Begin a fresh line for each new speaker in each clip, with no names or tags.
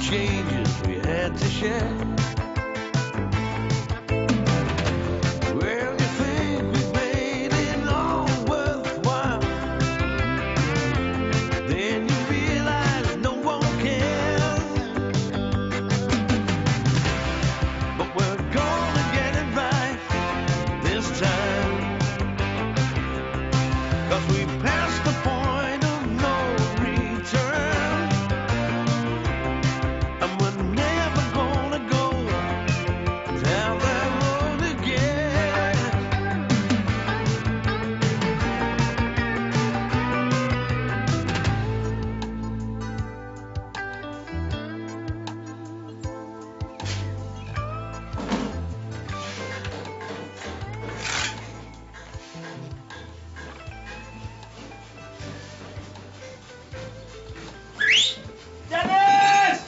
changes we had to share. Well, you think we've made it all worthwhile, then you realize no one cares. But we're gonna get it right this time, 'cause we passed the point of no return, and we're never gonna go down that road again.
Dennis!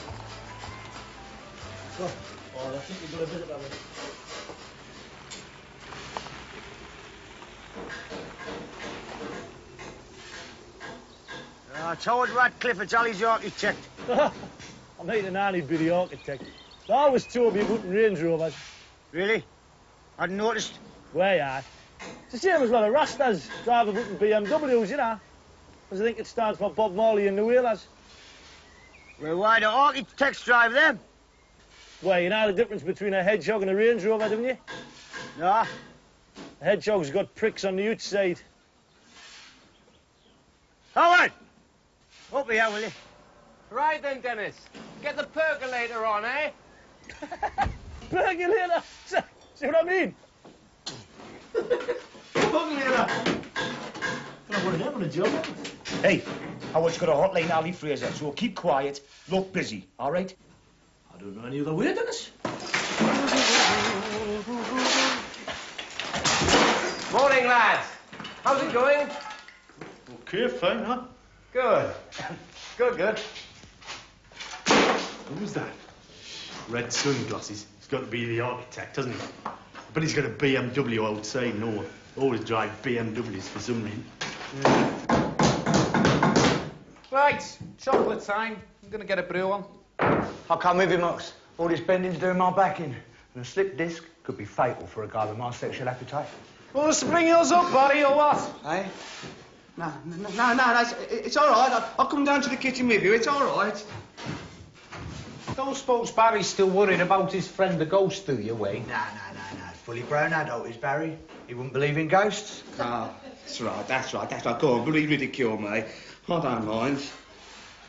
Oh, I think you've got a bit of that.
I told Radcliffe it's Ollie's architect.
I'm eating only be the architect. I always told me you wouldn't Range Rovers.
Really? I hadn't noticed.
Where you are? It's the same as a lot of Rastas driving wouldn't BMWs, you know. Because I think it stands for Bob Marley and the Wheelers.
Well, why do architects drive them?
Well, you know the difference between a hedgehog and a Range Rover, don't you?
No.
A hedgehog's got pricks on the outside.
Howard! Up here, will you?
Right then, Dennis. Get the percolator on, eh?
Percolator! See what I mean? Percolator! I want to have on a job.
Hey, Howard's got a hotline, Ali Fraser, so keep quiet, look busy, all right?
I don't know any other way, Dennis.
Morning, lads. How's it going?
Okay, fine, huh?
Good. Good.
Who's that? Red sunglasses. He's got to be the architect, hasn't he? But he's got a BMW outside, no. Always drive BMWs for some reason.
Right, chocolate time. I'm going to get a brew on.
I'll come with you, Mox. All this bending's doing my back in. And a slip disc could be fatal for a guy with my sexual appetite.
Well, spring yours up, buddy, or what?
Eh? No, it's all right. I'll come down to the kitchen with you. It's all right.
Don't suppose Barry's still worried about his friend the ghost, do you, Wayne?
No. Fully grown adult is Barry. He wouldn't believe in ghosts.
Ah, that's right. Go on, bloody ridicule me. I don't mind.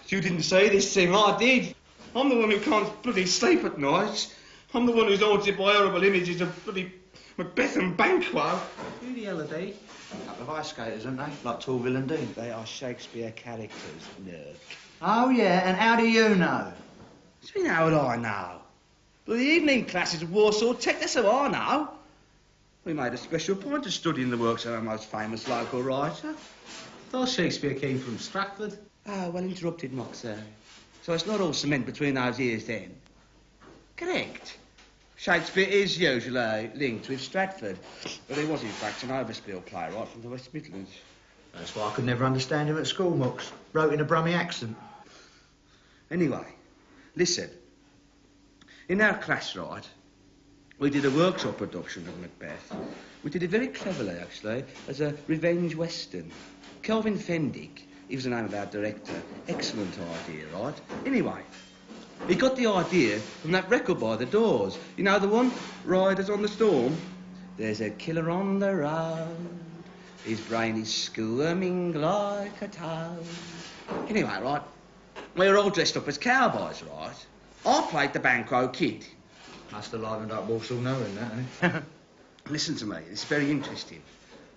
You didn't say this thing, I did. I'm the one who can't bloody sleep at night. I'm the one who's haunted by horrible images of bloody Macbeth and Banquo.
Who the hell are they?
A couple of ice skaters, aren't they? Like Torville and Dean.
They are Shakespeare characters, nerd.
Oh, yeah, and how do you know?
What do you mean, how would I know? Well, the evening classes of Warsaw Tech, that's how I know. We made a special point of studying the works of our most famous local writer.
Thought Shakespeare came from Stratford.
Ah, well interrupted, Mox. So it's not all cement between those ears, then? Correct. Shakespeare is usually linked with Stratford, but he was, in fact, an overspill playwright from the West Midlands.
That's why I could never understand him at school, Mox. Wrote in a Brummie accent.
Anyway, listen. In our class, right, we did a workshop production of Macbeth. We did it very cleverly, actually, as a revenge western. Kelvin Fendick, he was the name of our director. Excellent idea, right? Anyway, he got the idea from that record by The Doors. You know the one? Riders on the Storm? There's a killer on the road. His brain is squirming like a toad. Anyway, right, we were all dressed up as cowboys, right? I played the Banquo Kid.
Must have livened up Walsall knowing that, eh?
Listen to me, it's very interesting.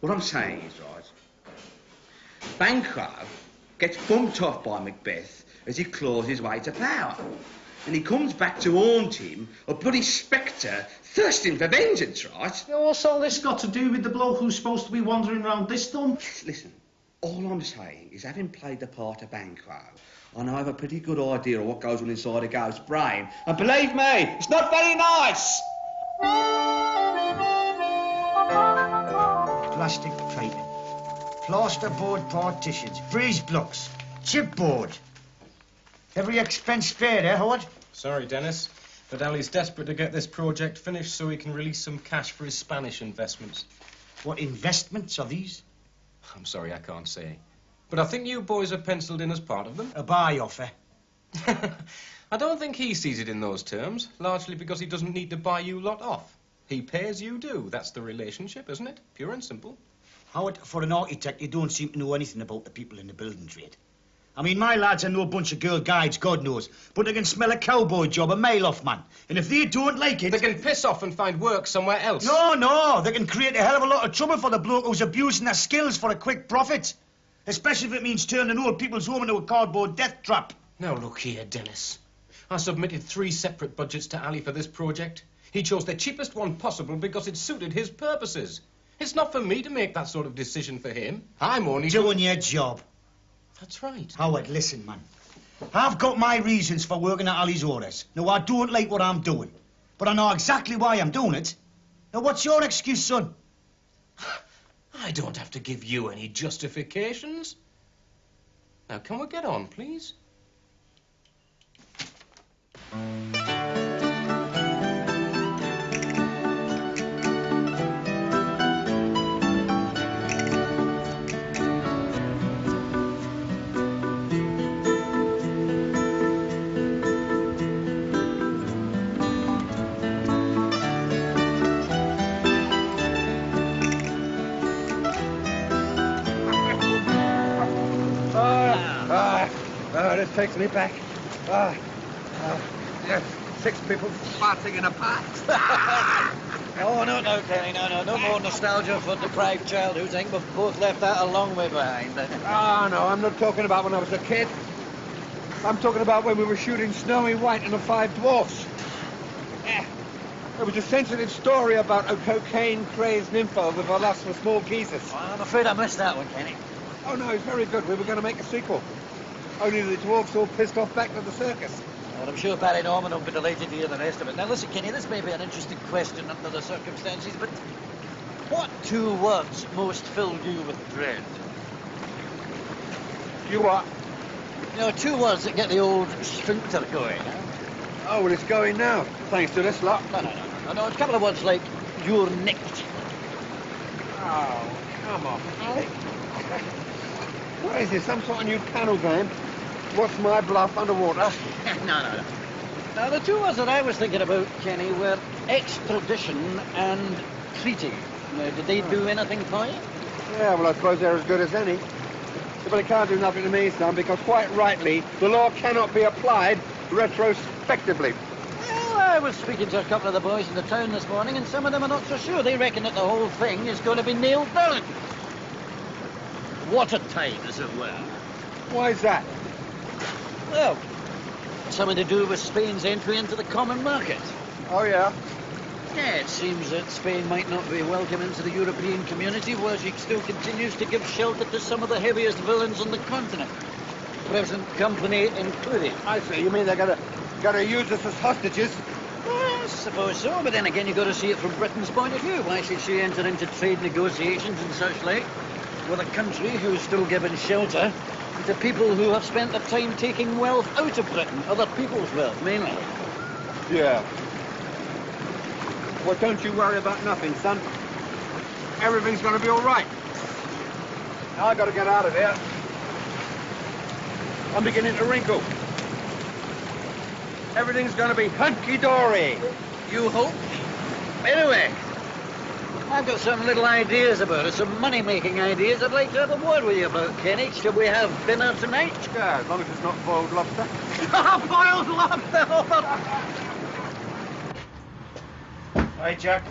What I'm saying is, right, Banquo gets bumped off by Macbeth as he claws his way to power. And he comes back to haunt him, a bloody spectre, thirsting for vengeance, right?
Yeah, what's all this got to do with the bloke who's supposed to be wandering around this dump?
Listen, all I'm saying is, having played the part of Banquo, I know I have a pretty good idea of what goes on inside a ghost's brain. And believe me, it's not very nice!
Plastic plating, plasterboard partitions, breeze blocks, chipboard. Every expense spared, eh, Howard?
Sorry, Dennis, but Ali's desperate to get this project finished so he can release some cash for his Spanish investments.
What investments are these?
I'm sorry, I can't say. But I think you boys are penciled in as part of them.
A buy offer.
I don't think he sees it in those terms, largely because he doesn't need to buy you lot off. He pays, you do. That's the relationship, isn't it? Pure and simple.
Howard, for an architect, you don't seem to know anything about the people in the building trade. I mean, my lads are no bunch of girl guides, God knows, but they can smell a cowboy job a mile off, man. And if they don't like it...
They can piss off and find work somewhere else.
No, they can create a hell of a lot of trouble for the bloke who's abusing their skills for a quick profit. Especially if it means turning old people's home into a cardboard death trap.
Now, look here, Dennis. I submitted 3 separate budgets to Ali for this project. He chose the cheapest one possible because it suited his purposes. It's not for me to make that sort of decision for him. I'm only...
Doing your job.
That's right.
Howard, listen, man. I've got my reasons for working at Ali's orders. Now, I don't like what I'm doing, but I know exactly why I'm doing it. Now, what's your excuse, son?
I don't have to give you any justifications. Now, can we get on, please?
This takes me back. Yes, 6 people farting in a pot.
Oh, no, Kenny, no more nostalgia for deprived childhood. I think we've both left that a long way behind.
Ah, no, I'm not talking about when I was a kid. I'm talking about when we were shooting Snowy White and the 5 Dwarfs. There was a sensitive story about a cocaine-crazed nympho with a lust for small geezers.
Well, I'm afraid I missed that one, Kenny.
Oh, no, it's very good. We were going to make a sequel. Only the dwarfs all pissed off back to the circus.
Well, I'm sure Barry Norman will be delighted to hear the rest of it. Now, listen, Kenny, this may be an interesting question under the circumstances, but what 2 words most filled you with dread?
You what?
You know, 2 words that get the old sphincter going, huh?
Oh, well, it's going now, thanks to this lot.
No, a couple of words like, you're nicked.
Oh, come on. What is this, some sort of new panel game? What's my bluff underwater?
No. Now, the 2 words that I was thinking about, Kenny, were extradition and treaty. Now, did they do anything for you?
Yeah, well, I suppose they're as good as any. But it can't do nothing to me, son, because quite rightly, the law cannot be applied retrospectively.
Well, I was speaking to a couple of the boys in the town this morning, and some of them are not so sure. They reckon that the whole thing is going to be nailed down. Watertight, as it were.
Why is that?
Well, something to do with Spain's entry into the common market.
Oh, yeah?
Yeah, it seems that Spain might not be welcome into the European community, where she still continues to give shelter to some of the heaviest villains on the continent. Present company included.
I see. You mean they're gonna use us as hostages?
Well, I suppose so, but then again, you've got to see it from Britain's point of view. Why should she enter into trade negotiations and such like with a country who's still giving shelter to people who have spent their time taking wealth out of Britain, other people's wealth, mainly?
Yeah. Well, don't you worry about nothing, son. Everything's gonna be all right. Now I gotta get out of here. I'm beginning to wrinkle. Everything's gonna be hunky-dory.
You hope? Anyway, I've got some little ideas about it, some money-making ideas I'd like to have a word with you about, Kenny. Shall we have dinner tonight?
Yeah, as long as it's not boiled lobster.
Boiled lobster!
Hi, Jack.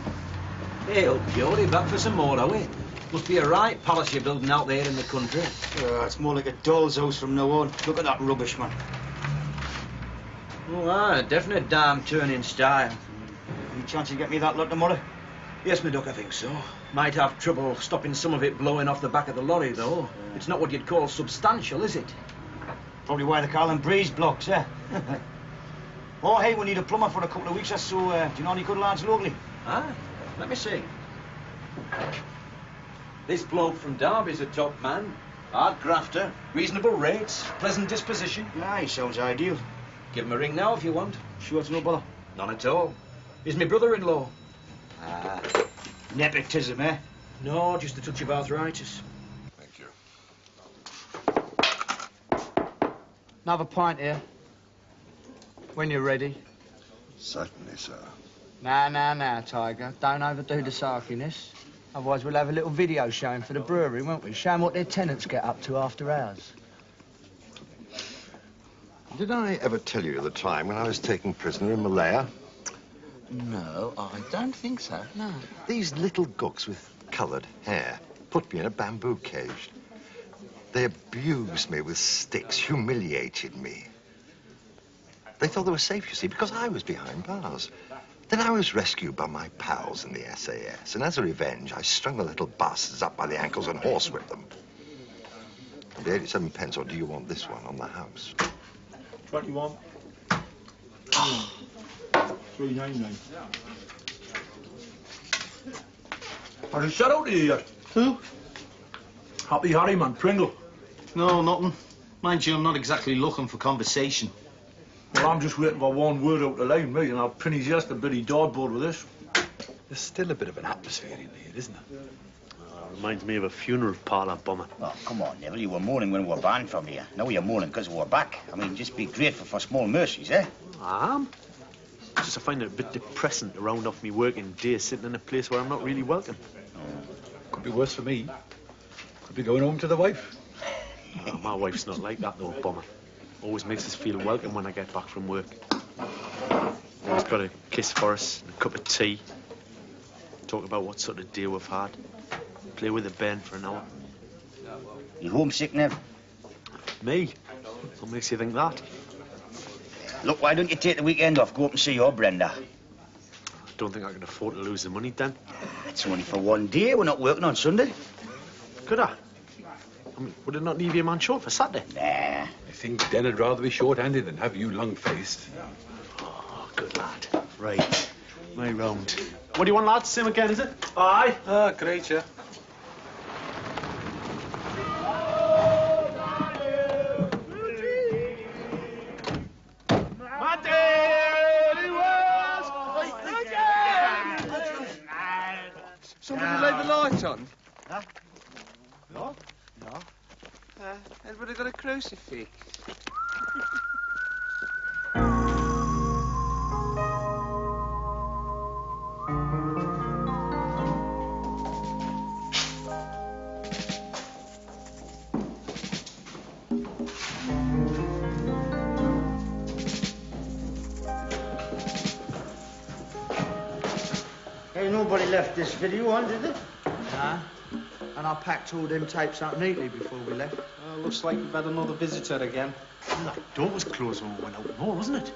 Hey, up, Geordie, back for some more, are we? Must be a right palace you're building out there in the country.
It's more like a doll's house from now on. Look at that rubbish, man.
Oh, aye, definite damn turn in style.
Any chance you get me that lot tomorrow?
Yes, my duck, I think so. Might have trouble stopping some of it blowing off the back of the lorry, though. It's not what you'd call substantial, is it?
Probably why they call them breeze blocks, eh? Oh, hey, we need a plumber for a couple of weeks or so. Do you know any good lads locally?
Aye, let me see. This bloke from Derby's a top man. Hard grafter, reasonable rates, pleasant disposition.
Aye, sounds ideal.
Give him a ring now if you want. Sure it's no bother. None at all. He's my brother-in-law.
Ah, nepotism, eh?
No, just a touch of arthritis.
Thank you.
Another pint here. When you're ready.
Certainly, sir.
Now, Tiger. Don't overdo the sarkiness. Otherwise we'll have a little video showing for the brewery, won't we? Showing what their tenants get up to after hours.
Did I ever tell you the time when I was taken prisoner in Malaya?
No, I don't think so, no.
These little gooks with coloured hair put me in a bamboo cage. They abused me with sticks, humiliated me. They thought they were safe, you see, because I was behind bars. Then I was rescued by my pals in the SAS, and as a revenge, I strung the little bastards up by the ankles and horsewhipped them. And the 87 pence, or do you want this one, on the house?
21. 399.
Has he said out to you yet?
Who?
Happy Harry, man, Pringle.
No, nothing. Mind you, I'm not exactly looking for conversation.
Well, I'm just waiting for one word out the line, mate, and I'll pin his ass to bloody dartboard with this.
There's still a bit of an atmosphere in here, isn't there?
Reminds me of a funeral parlour, Bomber.
Oh, come on, Neville. You were mourning when we were banned from here. Now you're mourning because we're back. I mean, just be grateful for small mercies, eh?
I am. Just I find it a bit depressing to round off me working day sitting in a place where I'm not really welcome.
Could be worse for me. Could be going home to the wife.
Oh, my wife's not like that, though, Bomber. Always makes us feel welcome when I get back from work. Always got a kiss for us, and a cup of tea. Talk about what sort of day we've had. Play with the band for an hour.
You homesick, Nev?
Me? What makes you think that?
Look, why don't you take the weekend off, go up and see your Brenda?
I don't think I can afford to lose the money, Dan.
It's only for one day. We're not working on Sunday.
Could I? I mean, would it not leave your man short for Saturday?
Nah.
I think Den would rather be short-handed than have you long-faced.
Oh, good lad. Right. My round. What do you want, lads? Same again, is it?
Aye.
Ah, great, yeah.
Somebody leave the light on?
Huh?
No? No. Everybody got a crucifix?
Ain't nobody left this video on, did they?
Nah. And I packed all them tapes up neatly before we left.
Looks like we've had another visitor again.
That door was closed when we went out more, wasn't it?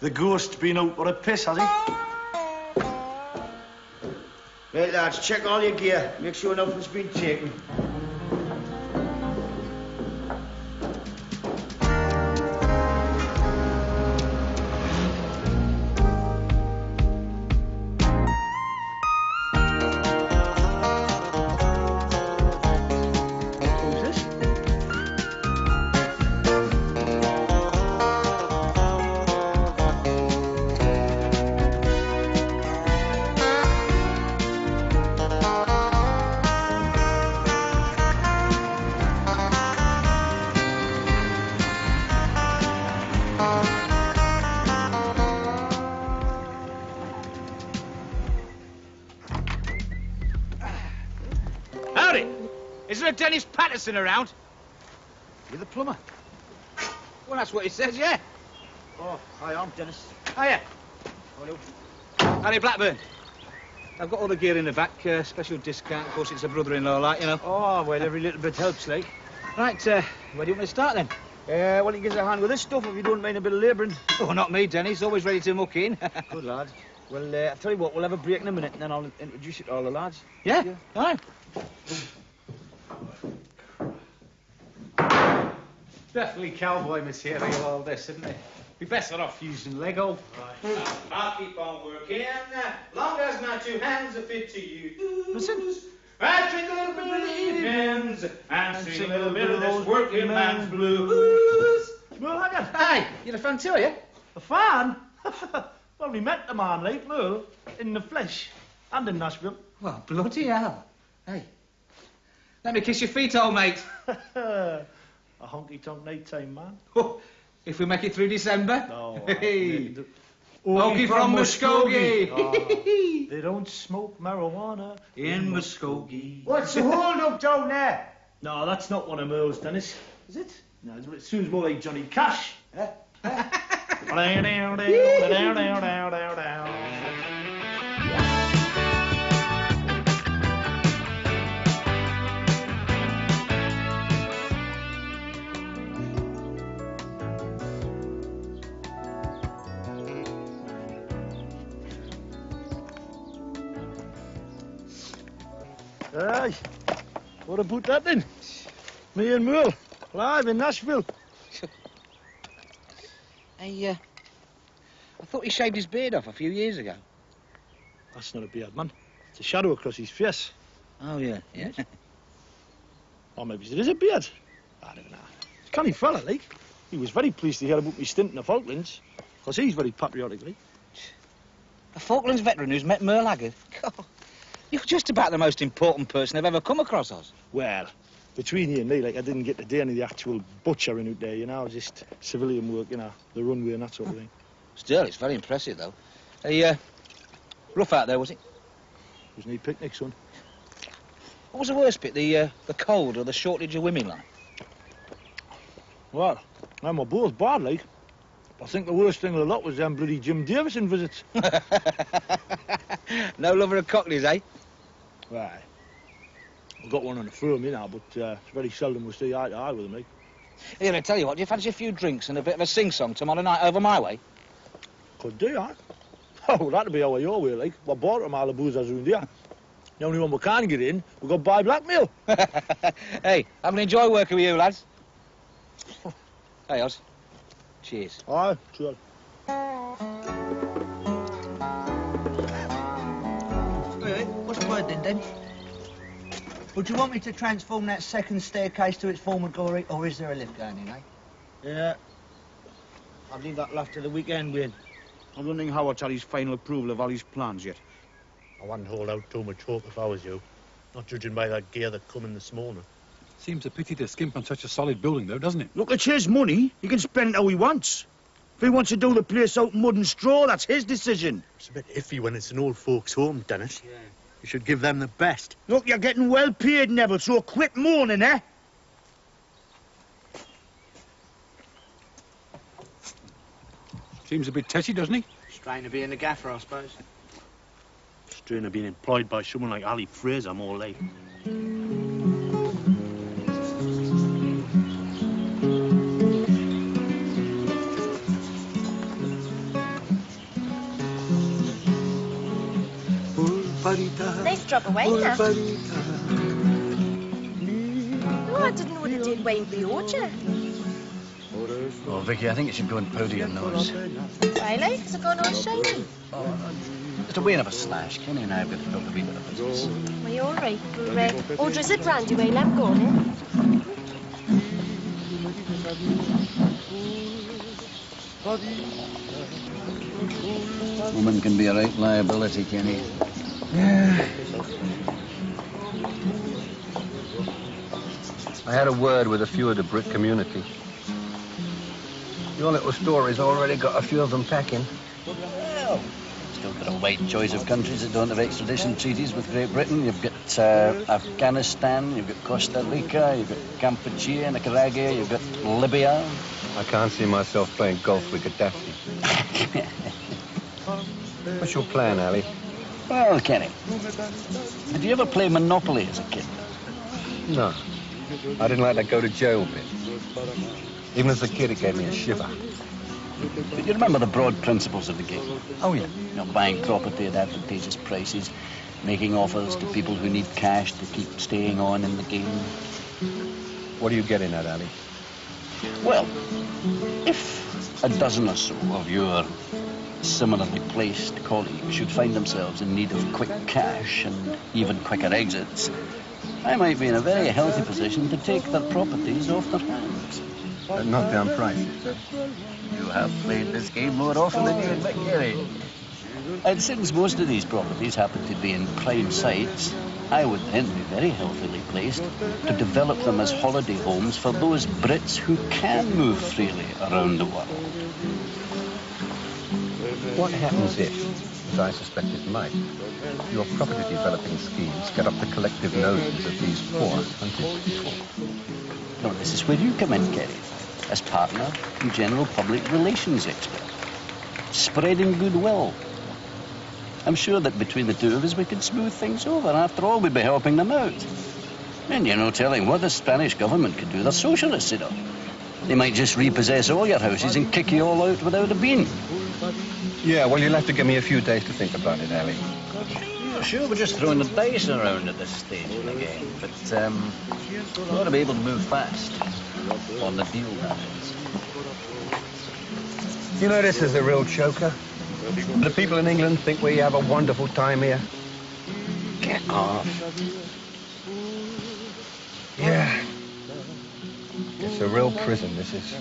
The ghost been out for a piss, has he?
Right, lads, check all your gear. Make sure nothing's been taken.
Howdy! Is there a Dennis Patterson around?
You're the plumber.
Well, that's what he says, yeah.
Oh, hi, I'm Dennis.
Hiya.
Hello.
Harry Blackburn. I've got all the gear in the back, special discount. Of course, it's a brother-in-law, like, you know.
Oh, well, every little bit helps, like.
Right, where do you want me to start, then?
Well, you give us a hand with this stuff if you don't mind a bit of labouring.
Oh, not me, Dennis. Always ready to muck in.
Good lad. Well, I'll tell you what, we'll have a break in a minute and then I'll introduce you to all the lads.
Yeah? All right.
Definitely cowboy material, all this, isn't it? Be better off using Lego.
Right. I'll keep on working, long as my two hands are fit to use.
Listen.
I drink a little bit of the evenings and sing a little bit of this working man's blues.
Well, hang on.
Merle! Hey, you're a fan too, are you?
A fan? Well, we met the man, like, Merle, in the flesh, and in Nashville.
Well, bloody hell. Hey, let me kiss your feet, old mate.
A honky-tonk night time, man.
Oh, if we make it through December.
No.
Hey. Okie from Muskogee.
Oh, they don't smoke marijuana
In Muskogee.
What's the hold-up down there?
No, that's not one of Merle's, Dennis. Is it? No, it seems more like Johnny Cash. Aye. What about that then? Me and Merle, live in Nashville.
Hey, I thought he shaved his beard off a few years ago.
That's not a beard, man. It's a shadow across his face.
Oh, yeah, yeah.
Or maybe it is a beard. I don't know. It's a canny fella, like. He was very pleased to hear about me stint in the Falklands, because he's very patriotic, like.
A Falklands veteran who's met Merle Haggard? God, you're just about the most important person I've ever come across, Oz.
Well, between you and me, like, I didn't get to do any of the actual butchering out there, you know, just civilian work, you know, the runway and that sort of thing.
Still, it's very impressive, though. Hey, rough out there, was it?
It was no picnic, son.
What was the worst bit, the cold or the shortage of women, like?
Well, them were both bad, like. I think the worst thing of the lot was them bloody Jim Davison visits.
No lover of cockneys, eh?
Right. I've got one on the firm, you know, but it's very seldom we see eye to eye with them, like.
Here, I tell you what, do you fancy a few drinks and a bit of a sing-song tomorrow night over my way?
Could do, huh? Oh, that'd be our your way, like. We bought them all the booze around here. The only one we can't get in, we've got to buy blackmail.
Hey, I can enjoy working with you, lads. Hey, Oz. Cheers.
Aye, sure.
What's the word then? Would you want me to transform that second staircase to its former glory, or is there a lift going in, eh?
Yeah. I'll leave that left to the weekend, Wayne. I'm wondering how I'll tell his final approval of all his plans yet.
I wouldn't hold out too much hope if I was you. Not judging by that gear that come in this morning.
Seems a pity to skimp on such a solid building, though, doesn't it?
Look, it's his money. He can spend it how he wants. If he wants to do the place out mud and straw, that's his decision.
It's a bit iffy when it's an old folks' home, Dennis. Yeah. You should give them the best.
Look, you're getting well paid, Neville, so quit moaning, eh?
Seems a bit tetchy, doesn't he?
Strain to be in the gaffer, I suppose.
Strain of being employed by someone like Ali Fraser, more like.
Nice job of Wayne, now. Oh, I didn't know what it did Wayne for your orchard.
Oh, Vicky, I think you should go and powder your nose.
Why, like? Has it gone all shiny?
Just a wee of a slash. Kenny and I have got to build a wee bit of business.
Well, you're all right. We're order is it brandy Wayne? I'm going,
Woman can be a right liability, Kenny.
Yeah.
I had a word with a few of the Brit community. Your little story's already got a few of them packing.
Well, still got a wide choice of countries that don't have extradition treaties with Great Britain. You've got Afghanistan, you've got Costa Rica, you've got Cambodia, Nicaragua, you've got Libya.
I can't see myself playing golf with Gaddafi. What's your plan, Ali?
Well, Kenny, did you ever play Monopoly as a kid?
No. I didn't like that go to jail bit. Even as a kid, it gave me a shiver.
But you remember the broad principles of the game?
Oh, yeah.
You know, buying property at advantageous prices, making offers to people who need cash to keep staying on in the game.
What are you getting at, Ali?
Well, if a dozen or so of your similarly placed colleagues should find themselves in need of quick cash and even quicker exits, I might be in a very healthy position to take their properties off their hands.
At knockdown prices.
You have played this game more often than you admit, Gary. And since most of these properties happen to be in prime sites, I would then be very healthily placed to develop them as holiday homes for those Brits who can move freely around the world.
What happens if, as I suspect it might, your property developing schemes get up the collective noses of these poor hunted people?
Now, this is where you come in, Kerry, as partner and general public relations expert. Spreading goodwill. I'm sure that between the two of us we could smooth things over. After all, we'd be helping them out. And you're no telling what the Spanish government could do. They're socialists, you know. They might just repossess all your houses and kick you all out without a bean.
Yeah, well, you'll have to give me a few days to think about it, Ali.
Yeah, sure, we're just throwing the dice around at this stage of the game. But, we ought to be able to move fast. On the deal, that is.
You know, this is a real choker. The people in England think we have a wonderful time here. Get off. Yeah. It's a real prison, this is.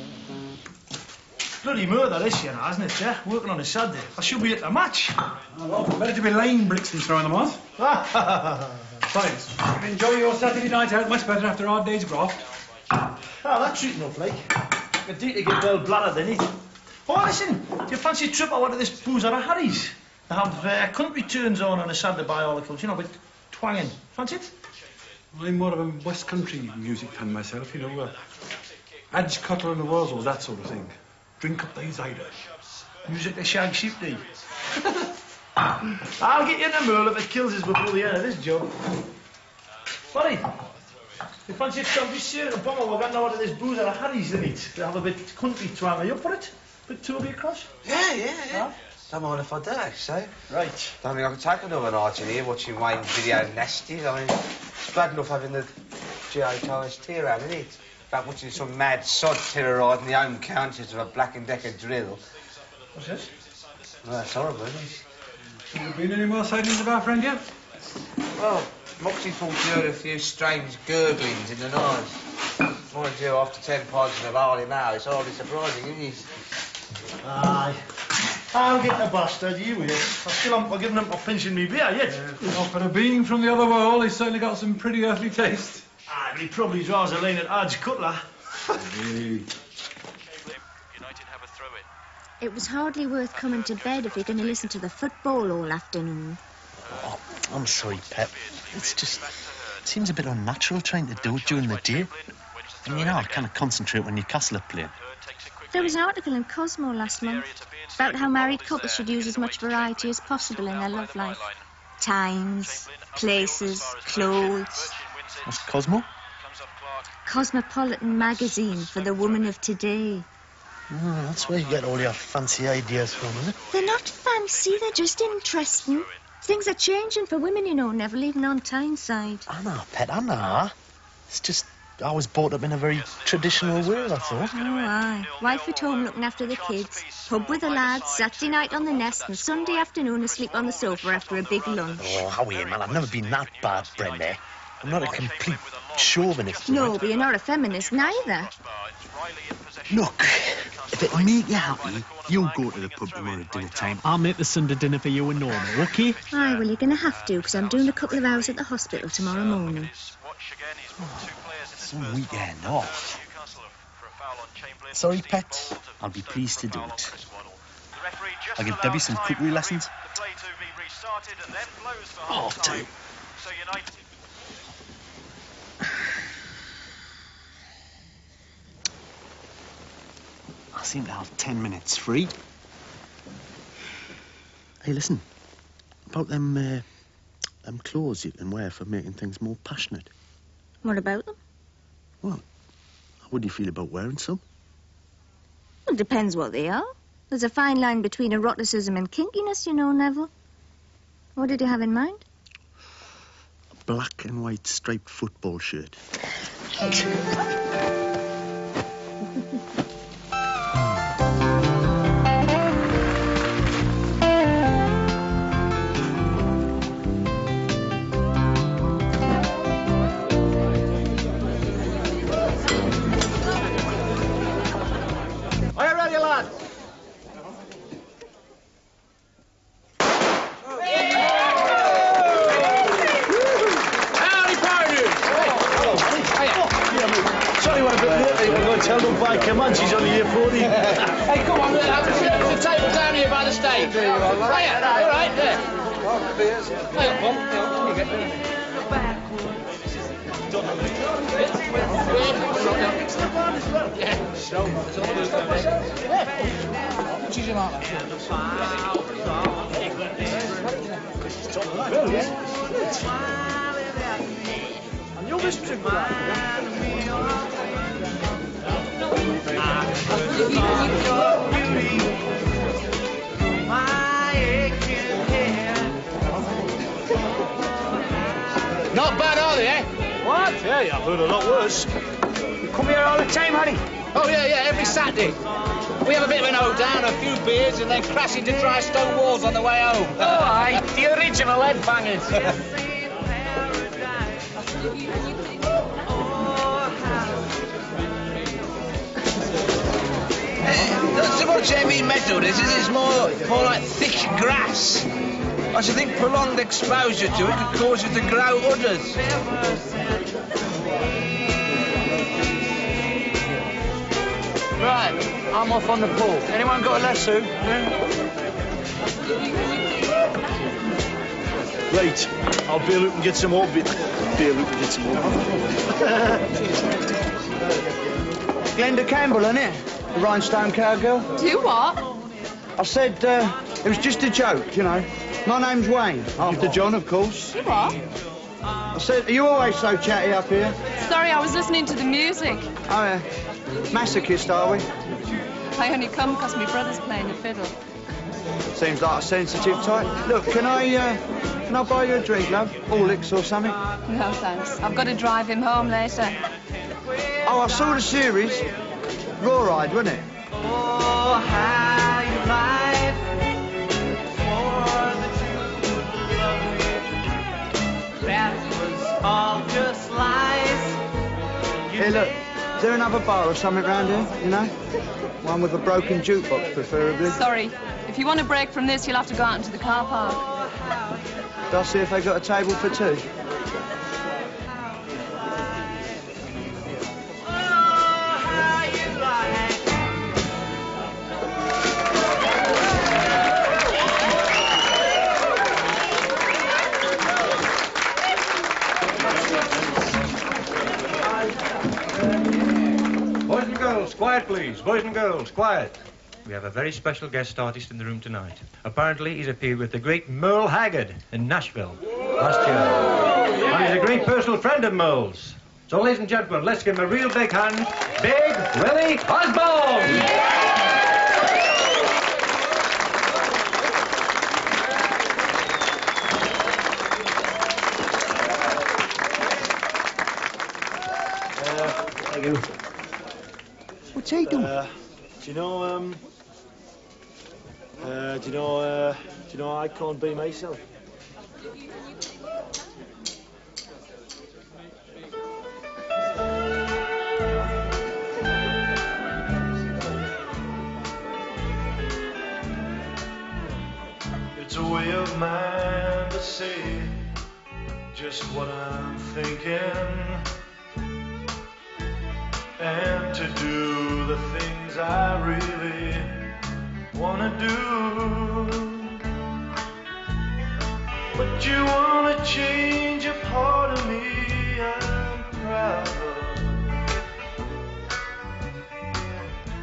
Bloody murder, this, you know, isn't it, yeah? Working on a Saturday. I should be at the match. Oh, well, better to be laying bricks than throwing them off. Thanks. Enjoy your Saturday night out. Much better after a hard day's graft. Oh, that's sweet enough, like. A day to get well bladdered, innit? Oh, listen, do you fancy a trip over to this boozer at Harry's? They have country tunes on a Saturday by all the clubs, you know, with twanging. Fancy it?
I'm more of a West Country music fan myself, you know. Edge Cutter and the World, all that sort of thing. Drink up these cider.
Music to shag sheep, do. I'll get you in the mill if it kills us before the end of this job. Buddy, you fancy a country shirt and bomber? We're getting over to this boozer at Harry's, innit? They have a bit country twang. Are you up for it? Bit Toby across?
Yeah. Don't mind if I do, actually.
Right.
Don't think I can take another night in here watching Wayne video nasty. I mean, it's bad enough having the GHOST around, isn't it? About watching some mad sod terrorising the home counties of a Black and Decker drill.
What's this?
Well, that's horrible, isn't it?
Have there been any more sightings of our friend yet?
Well, Moxie thought he heard a few strange gurglings in the night. Mind you, after 10 pints of barley now, it's hardly surprising, isn't it?
Aye. I'll get the bastard, you will. I still haven't given him for pinching me beer yet.
Well, for a being from the other world, he's certainly got some pretty earthly taste.
Aye, but he probably draws a line at Adge Cutler.
It was hardly worth coming to bed if you're going to listen to the football all afternoon.
Oh, I'm sorry, Pep. It's just... It seems a bit unnatural trying to do it during the day. And, you know, I kind of concentrate when Newcastle are playing.
There was an article in Cosmo last month about how married couples should use as much variety as possible in their love life. Times, places, clothes.
What's Cosmo?
Cosmopolitan magazine for the woman of today.
Oh, that's where you get all your fancy ideas from, isn't it?
They're not fancy, they're just interesting. Things are changing for women, you know, Neville, even on Tyneside.
I know, Pet, I know. It's just... I was brought up in a very traditional way, that's all.
Oh, aye. Wife at home looking after the kids. Pub with the lads, Saturday night on the nest, and Sunday afternoon asleep on the sofa after a big lunch.
Oh, how are you, man? I've never been that bad, Brenda. I'm not a complete chauvinist.
No, but you're not a feminist neither.
Look, if it'll make you happy, you'll go to the pub tomorrow at dinner time. I'll make the Sunday dinner for you and Norma, OK?
Aye, well, you're going to have to, because I'm doing a couple of hours at the hospital tomorrow morning.
It's a weekend off. Sorry, Pet. I'll be pleased to do it. I'll give Debbie some cookery lessons. Half time. I seem to have 10 minutes free. Hey, listen. About them clothes you can wear for making things more passionate.
What about them?
Well, how would you feel about wearing some?
Well, it depends what they are. There's a fine line between eroticism and kinkiness, you know, Neville. What did you have in mind?
A black and white striped football shirt.
on. Howdy, partners!
Sorry, we're a bit late. We're going to tell them by command. She's only here 40.
Hey, come on, the table down here by the stage. Hiya, all right, there. Hey, Bob. Yeah, so, she's in like
And you'll miss trip
not bad, are they, eh?
What? Yeah, I've heard a lot worse. You come here all the time, Harry?
Oh, yeah, every Saturday. We have a bit of an ode down, a few beers, and then crash into dry stone walls on the way home.
Oh, aye, the original headbangers.
Not so much heavy metal, this is. It's more like thick grass. I should think prolonged exposure to it could cause you to grow udders.
Right, I'm off on the pool. Anyone got a lasso?
Right, I'll bail out and get some more bit.
Glenda Campbell, innit? The Rhinestone Cowgirl.
Do what?
I said, it was just a joke, you know. My name's Wayne, after John, of course.
You what?
I said, are you always so chatty up here?
Sorry, I was listening to the music.
Oh, yeah. Masochist, are we?
I only come because my brother's playing the fiddle.
Seems like a sensitive type. Look, can I buy you a drink, love? Horlicks or something?
No, thanks. I've got to drive him home later.
Oh, I saw the series. Rawhide, wasn't it?
Oh, how you lied for the truth. That was all just lies.
Hey, look, is there another bar or something round here, you know? One with a broken jukebox, preferably.
Sorry. If you want a break from this, you'll have to go out into the car park.
Do I see if they got a table for two?
Boys and girls, quiet please. Boys and girls, quiet. We have a very special guest artist in the room tonight. Apparently he's appeared with the great Merle Haggard in Nashville last year. And he's a great personal friend of Merle's. So ladies and gentlemen, let's give him a real big hand. Big Willie Osborne!
Thank you.
What's he doing?
Do you know I can't be myself?
It's a way of mine to say just what I'm thinking and to do the things I really wanna do. But you wanna change a part of me I'm proud of.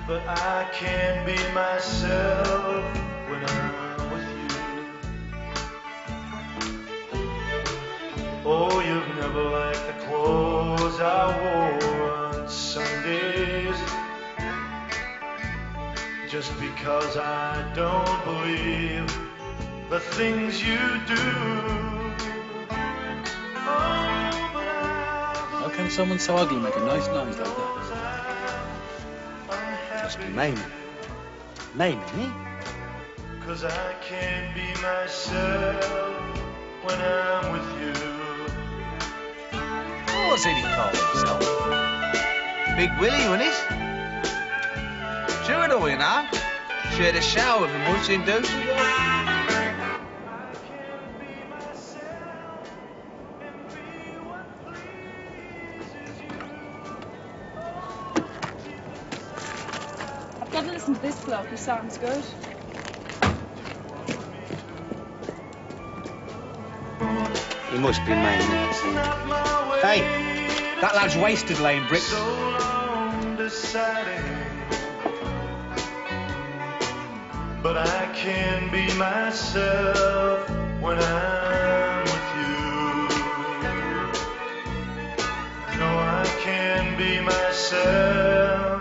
But I can't be myself when I'm with you. Oh, you've never liked the clothes I wore on Sundays, just because I don't believe the things you do.
How can someone so ugly make a nice noise like that?
Must be Mamie. Mamie, eh?
'Cause I can't be myself when I'm with you.
What did he call himself? Big Willie, wasn't it?
through it all, you know. Shared a shower with him once in Deuce.
I've got to listen to this bloke. He sounds good.
He must be mine.
Hey, that lad's wasted laying bricks.
But I can be myself when I'm with you. No, I can be myself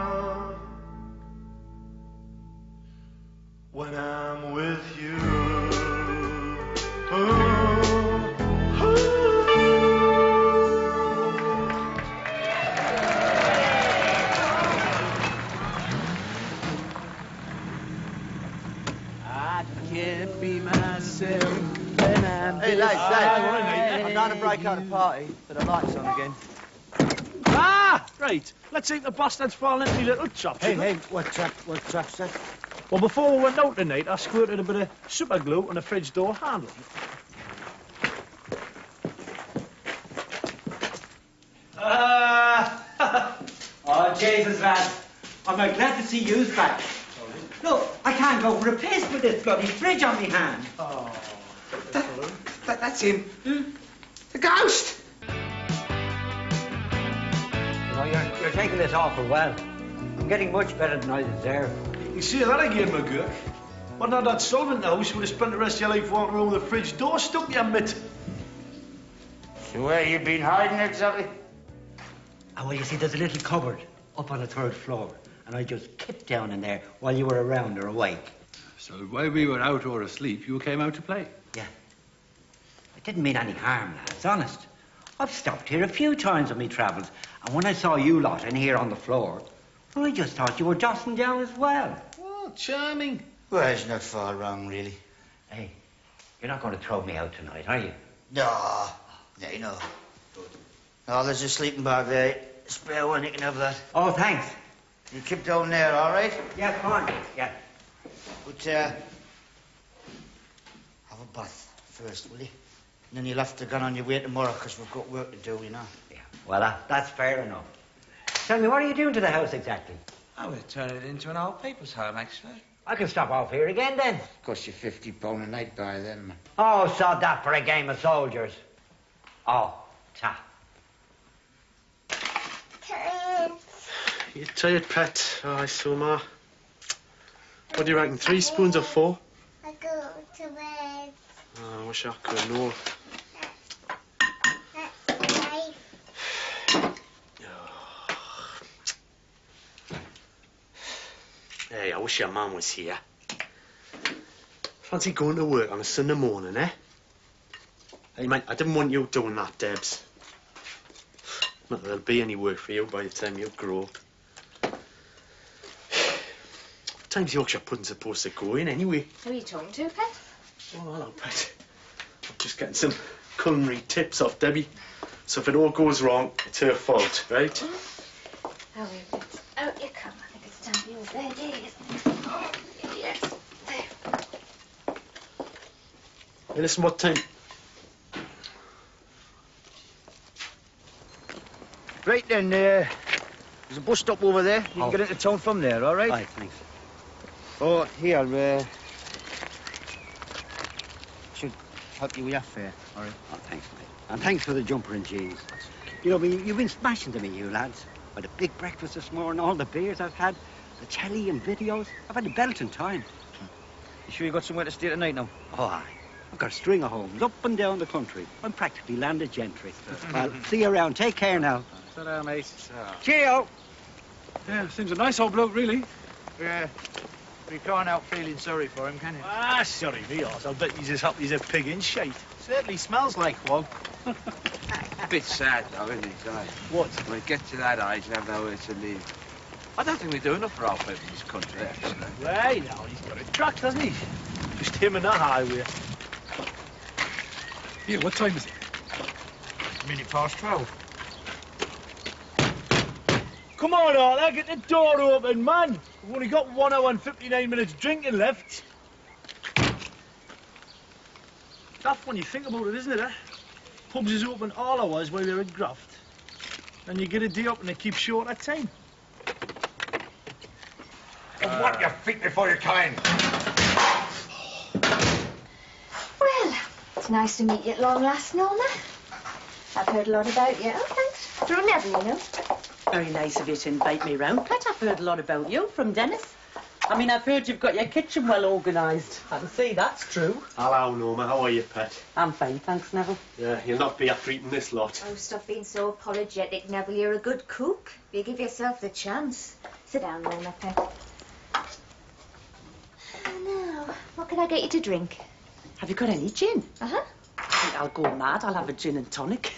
when I'm with you.
Can't be myself when I'm
Hey, lads, I'm down to break out a party, but the light's on again.
Ah, right. Let's eat the bastards falling into little chops.
Hey, what's up, sir?
Well, before we went out tonight, I squirted a bit of super glue on the fridge door handle.
Oh, Jesus, lad. I'm glad to see you back. Look, I can't go for a piss with this bloody fridge on me hand.
Oh, that's him. The ghost.
No, you're taking this awful well. I'm getting much better than I deserve.
You see that again, McGurk? What not that Sullivan in the house, you would have spent the rest of your life walking around with the fridge door stuck, you mitt.
So where you been hiding exactly?
Oh, well, you see, there's a little cupboard up on the 3rd floor, and I just kept down in there while you were around or awake.
So while we were out or asleep, you came out to play?
Yeah. I didn't mean any harm, lads, honest. I've stopped here a few times on me travels, and when I saw you lot in here on the floor, I just thought you were dossing down as well.
Oh, charming. Well, it's not far wrong, really.
Hey, you're not going to throw me out tonight, are you?
No, no. Oh, there's a sleeping bag there. Spare one, you can have that.
Oh, thanks.
You keep down there, all right?
Yeah, fine. Yeah.
But, have a bath first, will you? And then you'll have to go on your way tomorrow, because we've got work to do, you know.
Yeah. Well, that's fair enough. Tell me, what are you doing to the house exactly?
Oh, we're turning it into an old people's home, actually.
I can stop off here again, then.
Cost you £50 a night by then, man.
Oh, sod that for a game of soldiers. Oh, ta.
You tired, pet? Oh, I saw Ma. What do you reckon, 3 spoons or 4?
I go to bed.
Oh, I wish I could, no. Hey, I wish your mum was here. Fancy going to work on a Sunday morning, eh? Hey, mate, I didn't want you doing that, Debs. Not that there'll be any work for you by the time you grow up. What time's Yorkshire pudding supposed to go in, anyway?
Who are you talking to, Pet?
Oh, hello, Pet. I'm just getting some culinary tips off Debbie. So if it all goes wrong, it's her fault, right?
Oh, Pet. Oh, you come. I think it's time for your bed, isn't it? Oh, yes. There.
Hey, listen, what time?
Right then, there's a bus stop over there. You can get into town from there, all right?
Right, thanks.
Oh, here, should help you with your fare, all right?
Oh, thanks, mate. And thanks for the jumper and jeans. You know, you've been smashing to me, you lads. By the big breakfast this morning, all the beers I've had, the telly and videos. I've had a belting time.
You sure you got somewhere to stay tonight now?
Oh, aye. I've got a string of homes up and down the country. I'm practically landed gentry. Well, see you around. Take care now.
Ta-da, mate.
Cheerio.
Yeah, seems a nice old bloke, really.
Yeah. But you can't help feeling sorry for him, can you?
Ah, sorry, me arse. I'll bet he's as happy as a pig in shite. Certainly smells like one.
A bit sad, though, isn't it, guys?
What?
When we get to that age and have nowhere to live. I don't think we do enough for our people in this country, actually.
Right, now, he's got it tracked, hasn't he? Just him and the highway.
Here, what time is it?
It's 12:30.
Come on, Arthur, get the door open, man. We've only got 1 hour and 59 minutes drinking left. Daft when you think about it, isn't it, eh? Pubs is open all hours while you're at graft. And you get a day up and they keep short at time.
Wipe your feet before you come in.
Well, it's nice to meet you at long last, Norma. I've heard a lot about you. Oh, thanks. Through Neville, you know.
Very nice of you to invite me round, Pet. I've heard a lot about you from Dennis. I mean, I've heard you've got your kitchen well organised. I can see that's true.
Hello, Norma. How are you, Pet?
I'm fine, thanks, Neville.
Yeah, you'll not be after eating this lot.
Oh, stop being so apologetic, Neville. You're a good cook. You give yourself the chance. Sit down, Norma, pet. Now, what can I get you to drink?
Have you got any gin?
Uh-huh.
I think I'll go mad. I'll have a gin and tonic.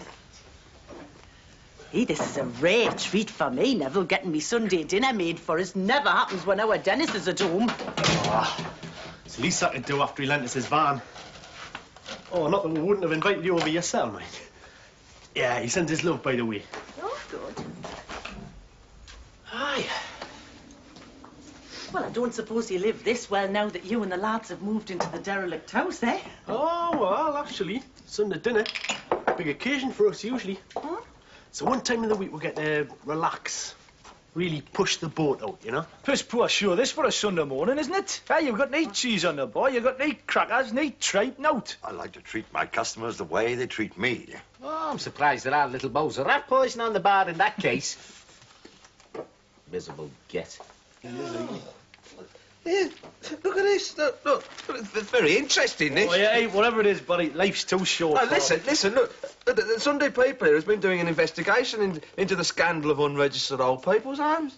Hey, this is a rare treat for me, Neville. Getting me Sunday dinner made for us never happens when our Dennis is at home.
Oh, it's the least I could do after he lent us his van. Oh, not that we wouldn't have invited you over yourself, mate. Yeah, he sent his love, by the way.
Oh, good.
Aye. Well, I don't suppose you live this well now that you and the lads have moved into the derelict house, eh?
Oh, well, actually, Sunday dinner. Big occasion for us, usually.
Huh?
So one time in the week we get to relax. Really push the boat out, you know?
Piss poor sure this for a Sunday morning, isn't it? Hey, you've got neat cheese on the boy, you've got neat crackers, neat tripe, note.
I like to treat my customers the way they treat me.
Oh, I'm surprised there aren't little bowls of rat poison on the bar in that case. Miserable get.
Yeah, look at this. Look, it's very interesting, this.
Oh, yeah, hey, whatever it is, buddy, life's too short.
Oh, listen, look. The Sunday paper here has been doing an investigation into the scandal of unregistered old people's homes.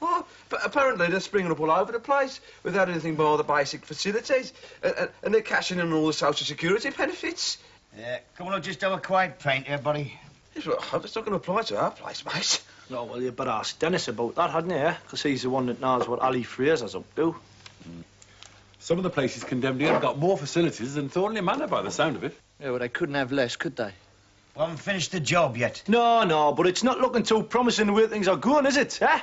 Oh, but apparently they're springing up all over the place without anything but the basic facilities. And they're cashing in on all the social security benefits.
Yeah, come on, just have a quiet pint here, buddy.
Yes, well, I hope it's not going to apply to our place, mate.
Oh, well, you better ask Dennis about that, hadn't you? Because he's the one that knows what Ali Fraser's up to.
Some of the places condemned here have got more facilities than Thornley Manor by the sound of it.
Yeah, well, they couldn't have less, could they?
We haven't finished the job yet.
No, but it's not looking too promising the way things are going, is it, eh?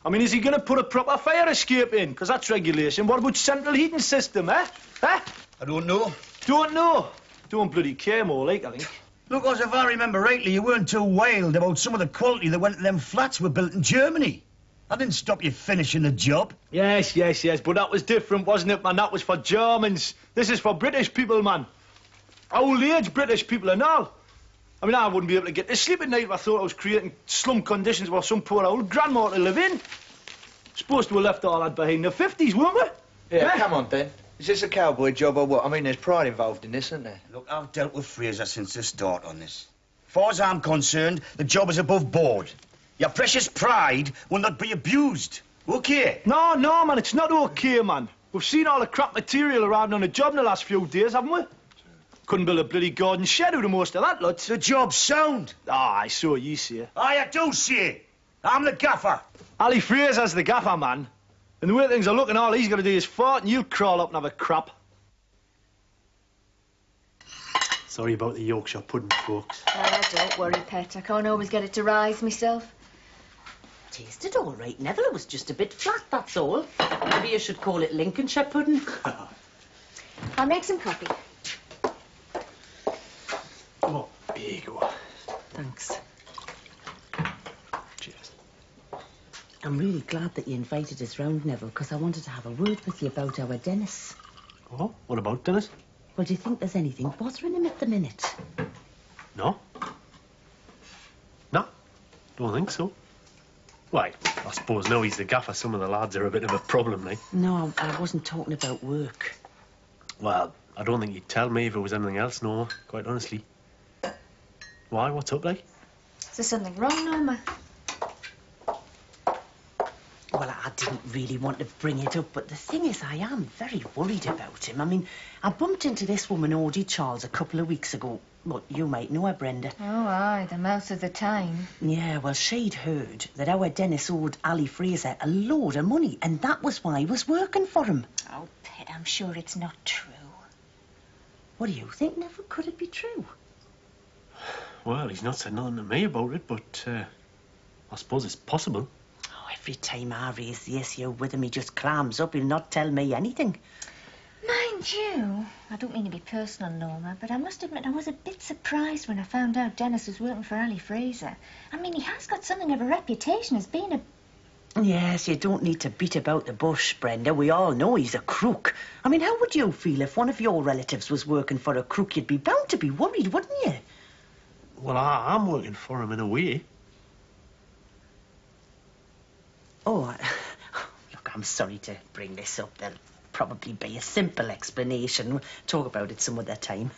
I mean, is he going to put a proper fire escape in? Because that's regulation. What about central heating system, eh? Eh?
I don't know.
Don't know? Don't bloody care more, like, I think.
Look, as if I remember rightly, you weren't too wild about some of the quality that went to them flats were built in Germany. That didn't stop you finishing the job.
Yes, but that was different, wasn't it, man? That was for Germans. This is for British people, man. Old-age British people and all. I mean, I wouldn't be able to get to sleep at night if I thought I was creating slum conditions for some poor old grandma to live in. Supposed to have left all that behind in the 50s, weren't we?
Yeah, come on, Ben. Is this a cowboy job or what? I mean, there's pride involved in this, isn't there?
Look, I've dealt with Fraser since the start on this. Far as I'm concerned, the job is above board. Your precious pride will not be abused. Okay?
No, man, it's not okay, man. We've seen all the crap material around on the job in the last few days, haven't we? Couldn't build a bloody garden shed out of most of that, lot.
The job's sound.
I saw you say.
I do say. I'm the gaffer.
Ali Fraser's the gaffer, man. And the way things are looking, all he's got to do is fart and you'll crawl up and have a crap.
Sorry about the Yorkshire pudding, folks.
Oh, don't worry, pet. I can't always get it to rise myself.
Tasted all right, Neville. It was just a bit flat, that's all. Maybe you should call it Lincolnshire pudding.
I'll make some coffee.
Oh, here you go.
Thanks.
Cheers.
I'm really glad that you invited us round, Neville, because I wanted to have a word with you about our Dennis.
Oh, what about Dennis?
Well, do you think there's anything bothering him at the minute?
No. No, don't think so. Why, I suppose now he's the gaffer, some of the lads are a bit of a problem, like.
No, I wasn't talking about work.
Well, I don't think you'd tell me if it was anything else, Norma, quite honestly. Why? What's up, like?
Is there something wrong, Norma?
Well, I didn't really want to bring it up, but the thing is, I am very worried about him. I mean, I bumped into this woman, Audie Charles, a couple of weeks ago. Well, you might know her, Brenda.
Oh, aye, the mouth of the time.
Yeah, well, she'd heard that our Dennis owed Ali Fraser a load of money, and that was why he was working for him.
Oh, Pet, I'm sure it's not true.
What do you think, Neville? Could it be true?
Well, he's not said nothing to me about it, but I suppose it's possible.
Oh, every time I raise the issue with him, he just clams up. He'll not tell me anything.
Mind you, I don't mean to be personal, Norma, but I must admit I was a bit surprised when I found out Dennis was working for Ali Fraser. I mean, he has got something of a reputation as being a...
Yes, you don't need to beat about the bush, Brenda. We all know he's a crook. I mean, how would you feel if one of your relatives was working for a crook? You'd be bound to be worried, wouldn't you?
Well, I'm working for him in a way.
Oh, look, I'm sorry to bring this up. There'll probably be a simple explanation. We'll talk about it some other time.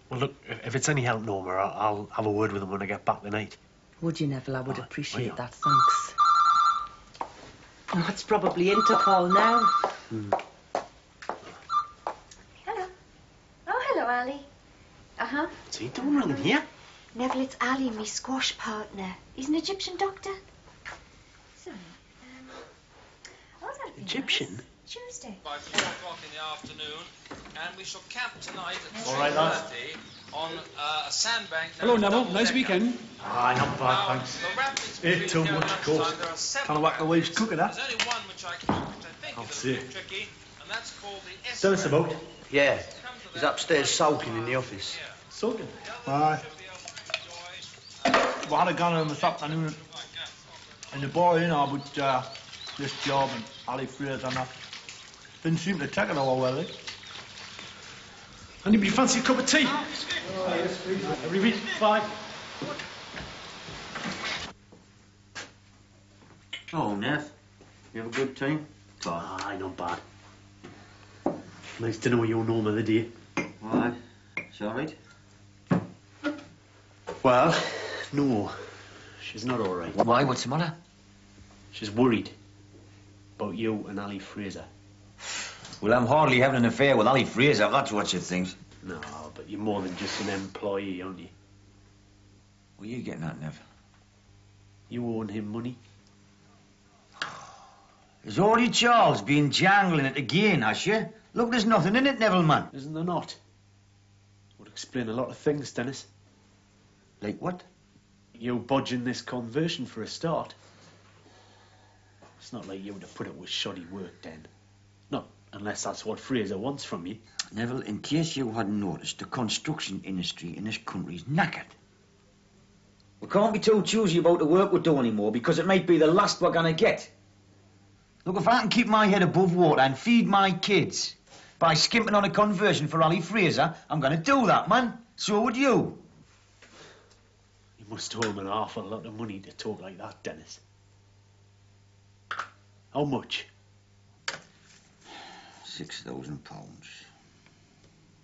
Well, look, if it's any help, Norma, I'll have a word with him when I get back tonight.
Would you, Neville? I would appreciate that, thanks. Oh, it's probably Interpol now.
Hello. Oh, hello, Ali. Uh-huh.
What's he doing round here?
Neville, it's Ali, me squash partner. He's an Egyptian doctor. Sorry. Oh, that'd be
Egyptian?
nice. Tuesday.
By 4 o'clock in the afternoon, and we shall camp tonight at
All right, lads.
3:30 on a sandbank.
Hello, Neville. Nice weekend.
Ah, not bad, thanks.
Ain't too much, of course. Kind of like the wife's cooking, that.
There's only one which I think
I'll
is a
see.
little tricky, and that's called the
Tell us about.
Yeah, he's upstairs sulking in the office.
Sulking? Aye. Well, I had a gun on this afternoon, and the boy, you know, with this job and Ali Fraser and that. Didn't seem to take it all well, eh? Anybody fancy a cup of tea?
Yes, please.
Every week, 5.
Oh, Nev, you have a good time?
Aye, not bad. Nice to know you, Norma, the day.
Why? It's all right.
Well, no, she's not all right.
Why? What's the matter?
She's worried about you and Ali Fraser.
Well, I'm hardly having an affair with Ali Fraser, if that's what you think.
No, but you're more than just an employee, aren't you?
What are you getting at, Nev?
You owe him money.
Has Audie Charles been jangling it again, has she? Look, there's nothing in it, Neville, man.
Isn't there not? Would explain a lot of things, Dennis.
Like what?
You bodging this conversion for a start. It's not like you would have put it with shoddy work, then. Not unless that's what Fraser wants from you.
Neville, in case you hadn't noticed, the construction industry in this country's knackered. We can't be too choosy about the work we do anymore, because it might be the last we're gonna get. Look, if I can keep my head above water and feed my kids by skimping on a conversion for Ali Fraser, I'm gonna do that, man. So would you.
You must owe him an awful lot of money to talk like that, Dennis. How much?
£6,000.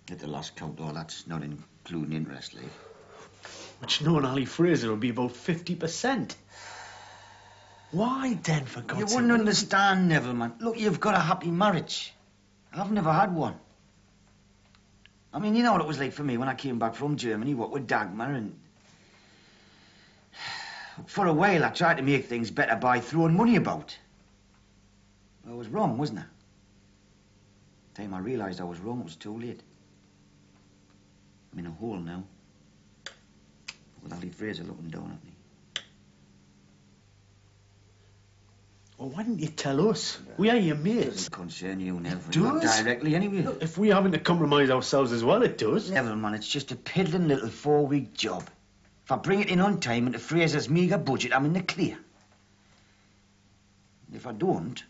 At the last count, though, that's not including interest, like.
Which knowing Ali Fraser will be about 50%. Why, then, for God's sake?
You wouldn't understand, Neville, man. Look, you've got a happy marriage. I've never had one. I mean, you know what it was like for me when I came back from Germany, what with Dagmar, and... For a while, I tried to make things better by throwing money about. I was wrong, wasn't I? The time I realised I was wrong, it was too late. I'm in a hole now. With Ali Fraser looking down at me.
Well, why didn't you tell us? We are your mates.
It doesn't concern you, Neville.
It
Not
does?
directly, anyway.
Look, if we're having to compromise ourselves as well, it does.
Neville, man, it's just a piddling little 4-week job. If I bring it in on time into Fraser's meagre budget, I'm in the clear. If I don't,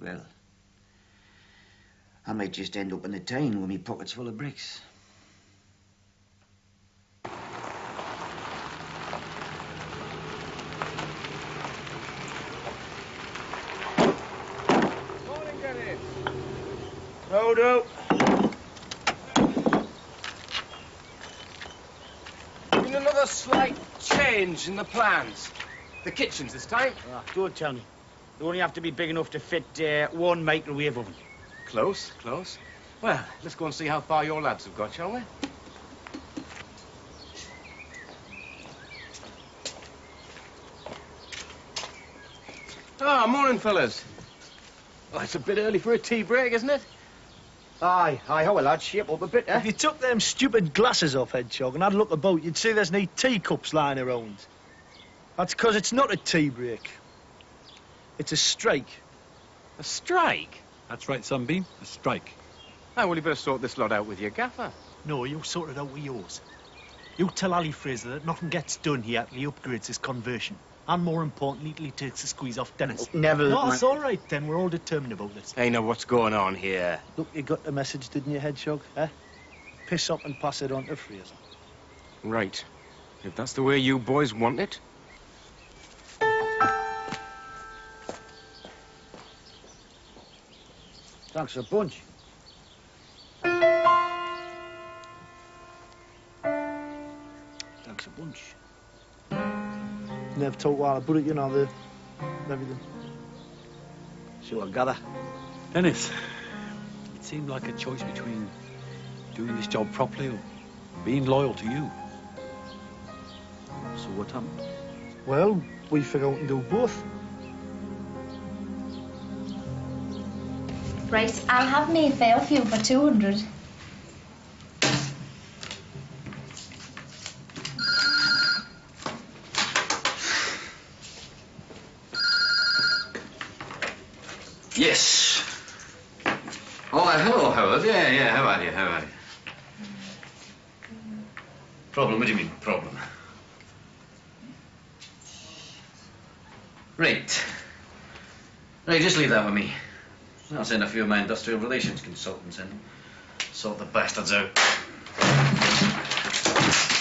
well, I might just end up in the town with me pockets full of bricks.
Morning, Dennis. Hold up. Been another slight change in the plans. The kitchens this time.
Don't tell me. They only have to be big enough to fit one microwave oven.
Close, close. Well, let's go and see how far your lads have got, shall we? Ah, morning, fellas. Oh, it's a bit early for a tea break, isn't it?
Aye, how a lad, shape up a bit, eh?
If you took them stupid glasses off, Hedgehog, and had a look about, you'd see there's neat teacups lying around. That's because it's not a tea break. It's a strike.
A strike?
That's right, Sunbeam, a strike.
Oh, well, you better sort this lot out with your gaffer.
No, you sort it out with yours. You tell Ali Fraser that nothing gets done here till he upgrades his conversion. And more importantly, till he takes the squeeze off Dennis.
Never.
No, it's all right then. We're all determined about this.
Hey, know what's going on here?
Look, you got the message, didn't you, Hedgehog? Eh? Piss up and pass it on to Fraser.
Right. If that's the way you boys want it.
Thanks a bunch. Thanks a bunch. Never told while I put it, you know, the everything. So I gather.
Dennis, it seemed like a choice between doing this job properly or being loyal to you. So what happened?
Well, we figure we can do both.
Right, I'll have Mayfair for you for 200.
Yes. Oh, hello, Howard. Yeah, how are you? Problem? What do you mean, problem? Right. Right, just leave that with me. I'll send a few of my industrial relations consultants in. Sort the bastards out.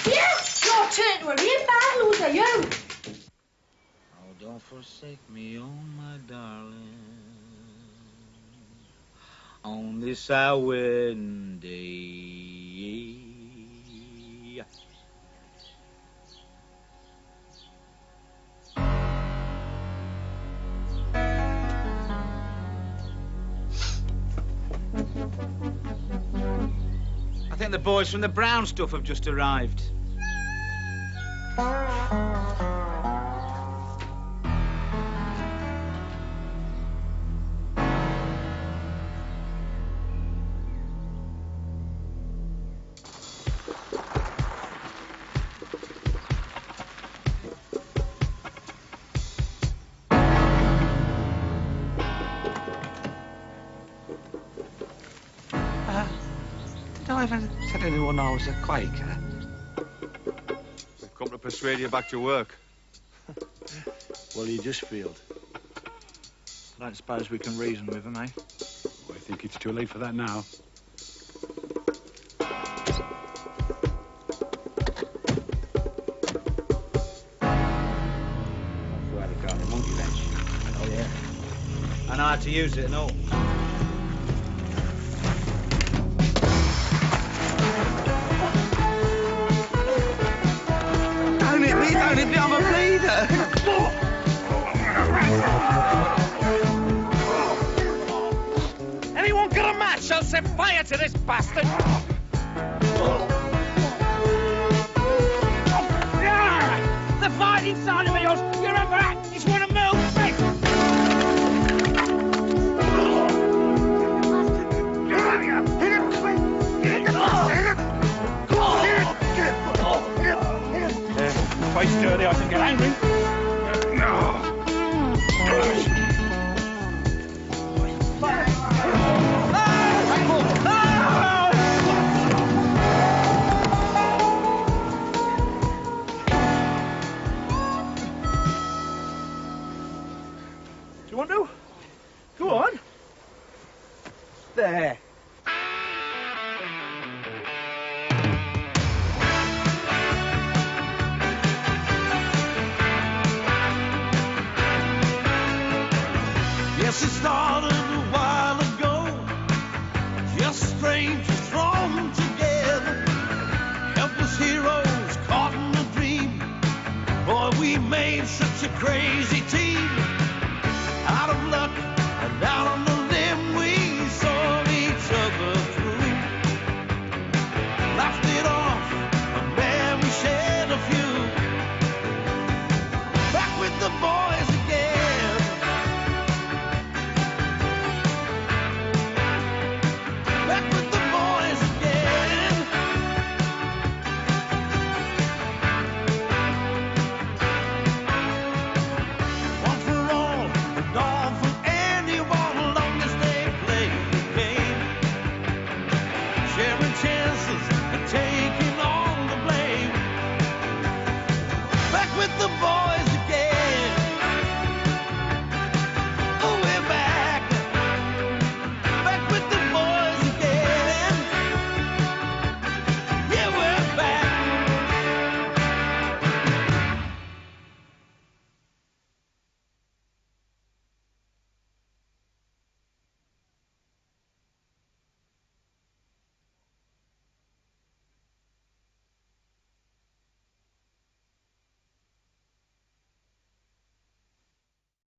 Yes, you're turned into a real bad loser, you.
Oh, don't forsake me, oh my darling, on this our wedding day. I think the boys from the brown stuff have just arrived.
Did I ever tell anyone I was a Quaker? We've come to persuade you back to work.
Well, you just failed. I don't suppose we can reason with him, eh?
I think it's too late for that now.
Where they got the monkey wrench. Oh, yeah. I know how to use it and all.
Don't hit me, I'm a bleeder.
Anyone got a match? I'll set fire to this bastard. The fighting side of me, you remember that? It's one of Mel's best.
Face dirty, I can get angry. Do you want to? Go on. There.
Yes, it started a while ago. Just strangers thrown together. Helpless heroes caught in a dream. Boy, we made such a crazy team.